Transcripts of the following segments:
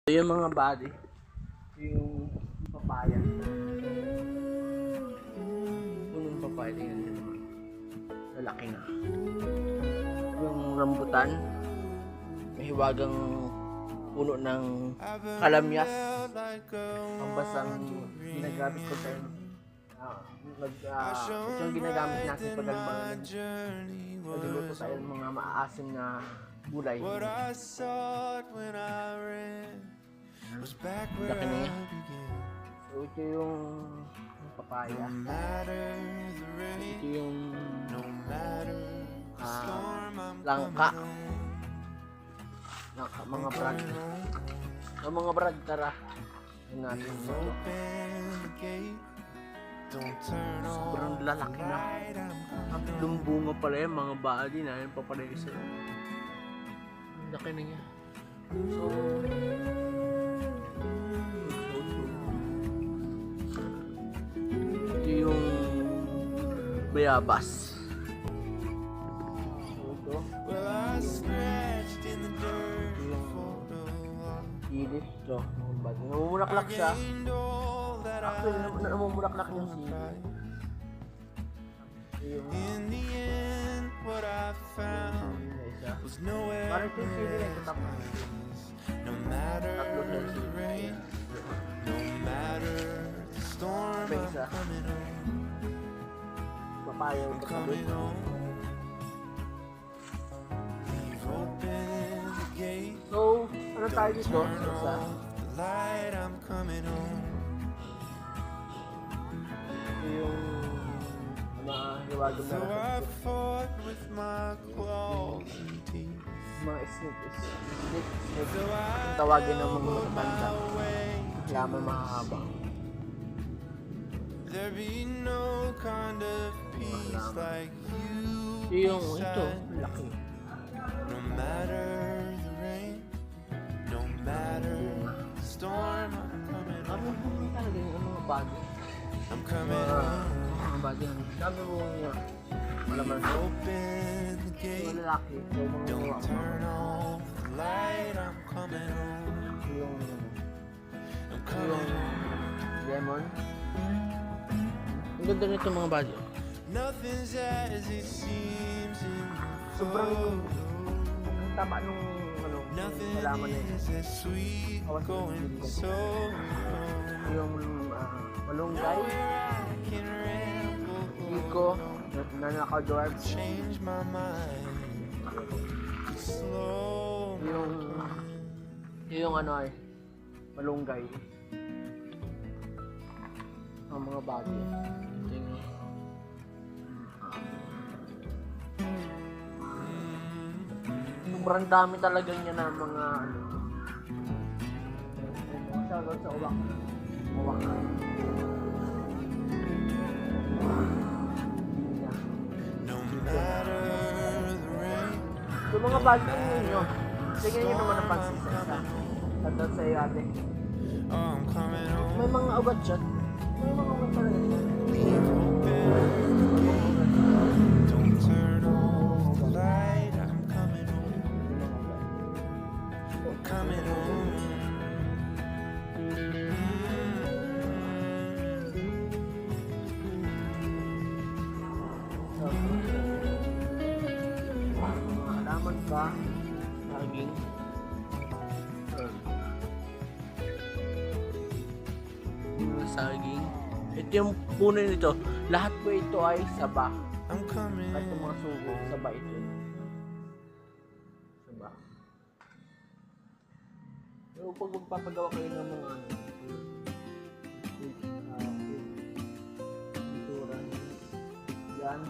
Yung mga body, yung papaya. Punong papaya, tingnan nyo naman. Lalaki na. Yung rambutan, may hiwagang puno ng kalamyas. Ang basang ginagamit ko sa ito yung ginagamit natin pag nagluluto tayo ng mga maaasim na gulay. Laki na niya. So ito yung papaya. Ito yung langka. Mga brad. So mga brad, tara. Yung natin ito. Sobrang lalaki na. Ang lumbunga pala yung mga body na yun pa pala isa. Ang laki na niya. So ito yung bayabas. So ito yung ilit. So namumulaklak siya. Actually, namumulaklak yung sili. In the end, what I found was nowhere. Parang yung sili na ito tapos. No matter the rain, no matter the storm, I'm coming home. Papaya yung coming home. Leave open the gate. So, ano tayo dito? Isa. Light, I'm coming home. Yung mahiwagang na mga snake ang tawagin ng mga matanda, lamang mahahaba. Yung ito laki. No matter the rain, no matter the storm, I'm coming home. Ano talaga yung mga bagay? I'm coming home. Mga bagay. Sabi mo nga, malaman open the gate. Yung lalaki. Don't turn off the light. I'm coming home. Yung lemon. Ang ganda nito mga bagay. Nothing's as it seems in sobrang tama nung malaman na yun. Yung malunggay, Iko, nanaka-dwarf, yung ano ay malunggay, ang mga bagay. Sobrang dami talaga niya na mga ano. Shoutout sa uwak. So mga bagay ninyo, tingnan nyo naman ang pansin sa isa. Shoutout sa iyo ate. May mga ugat siya. May mga ugat talaga siya. Coming home. Halaman ba? Saging. Saging. Ito yung puno nito. Lahat po ito ay saba. At yung mga sugo, saba ito. Saba. So, pag magpapagawa kayo ng mga pintura yan,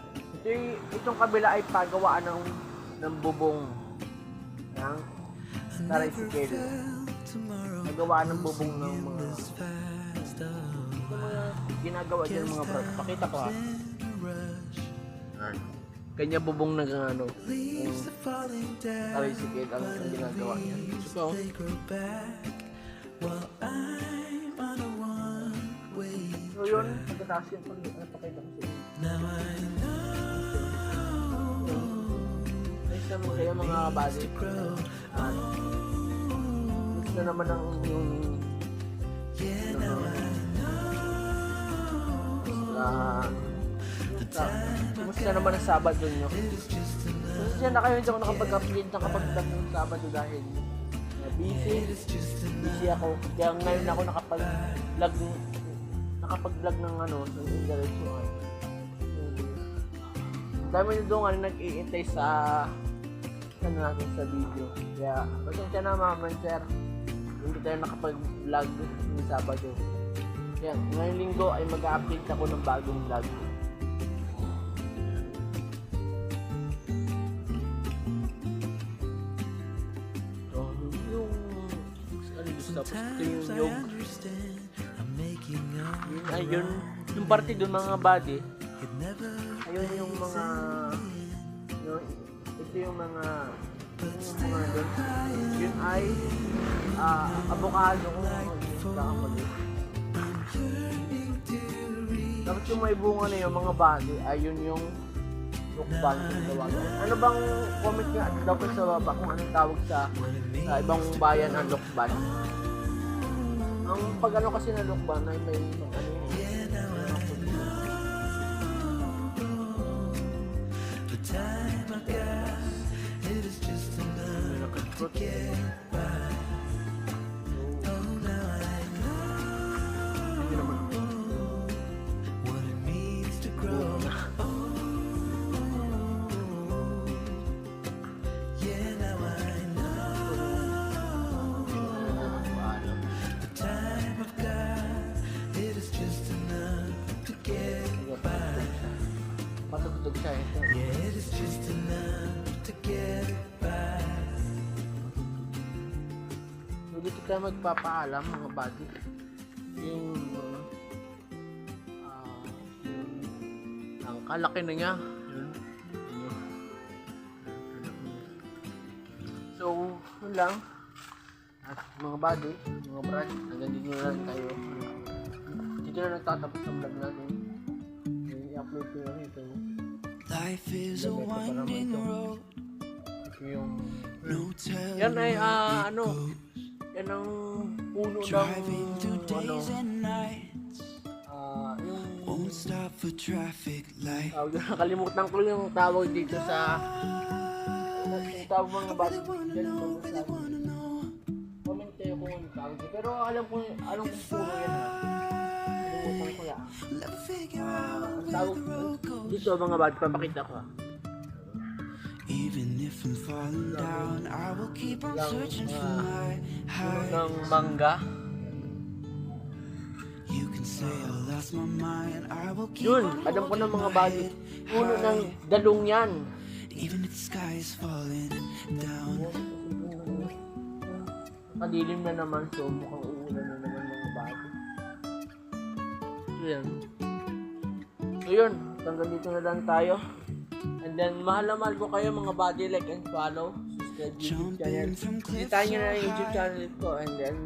itong kabila ay pagawaan ng bubong ng tricycle. Pagawaan ng bubong ng mga ginagawa dyan mga bro. Pakita ko ha. Kanya bubong ng tricycle ang ginagawa niya. So, so yun, pagkataas yun, pakita ko sa'yo. Nice naman kayo mga body. Kumusta naman ang yung kumusta naman ang Sabado nyo? Kasi na kayo hindi ako nakapag-upload ng Sabado dahil busy ako. Kaya ngayon ako nakapag-vlog ng ng indirectional. Dami nyo doon nag-iintay sa natin sa video. Kaya pasensya na mga sir, hindi tayo nakapag-vlog ng Sabado. Kaya ngayong linggo ay mag-update ako ng bagong vlog. Tapos ito yung ayun, yung parte doon mga body, ayun yung mga ito yung mga doon, yun ay avocado kung kakamali. Tapos yung may bunga na yung mga body, ayun yung lukban yung tawagan. Ano bang comment nyo daw ko sa baba kung anong tawag sa ibang bayan ang lukban? Ang pag-ano kasi na lukban ay may patugtog siya ito. So dito tayo magpapaalam mga buddy. Ang kalaki na niya. So, yun lang. At mga buddy, mga brad, hanggang dito na lang tayo. Dito na nagtatapos ang vlog natin. I-upload ko lang ito. Life is a winding road. Yan ay yan ang puno ng Won't stop for traffic light. nakalimutan ko yung tawag dito sa tawag mga bata dyan. Comment kayo kung ano tawag dito. Pero alam kong puno yan ha. Nakalimutan ko yan. Ang tawag dito mga bata, papakita ko ha. Even if I'm falling down, I will keep on searching for my high. Ng mangga. You can say I lost my mind, I will keep Yun, on alam ko ng holding mga my bagi. head Puno ng high. dalong yan. Even if the sky is falling down. Madilim na naman, so mukhang uulan na naman mga bagi. So yan. So yun, hanggang dito na lang tayo. And then, mahal na mahal ko kayo mga body, like and follow. Subscribe YouTube channel. Visitahin nyo na yung YouTube channel ko. And then,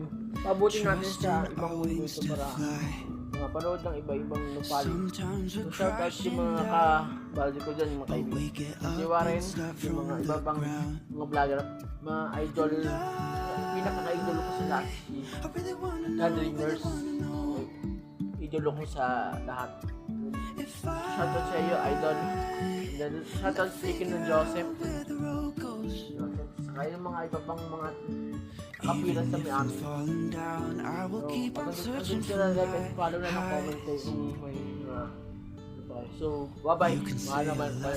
pabutin natin sa ibang mundo ito para mapanood ng iba-ibang nupali. So, shoutout sa mga ka-body ko dyan, mga kaibigan. Si Warren, yung mga iba pang mga vlogger, mga idol, pinaka-idol ko sa lahat, si God-Dreamers. Idol ko sa lahat. Shoutout sa iyo, idol. Then, shoutout sa Chicken ng Joseph. Saka yung mga iba pang mga kapilan sa may amin. So, pag-subscribe sila, like and follow na comment kayo kung may so, bye-bye. Mahal naman tayo.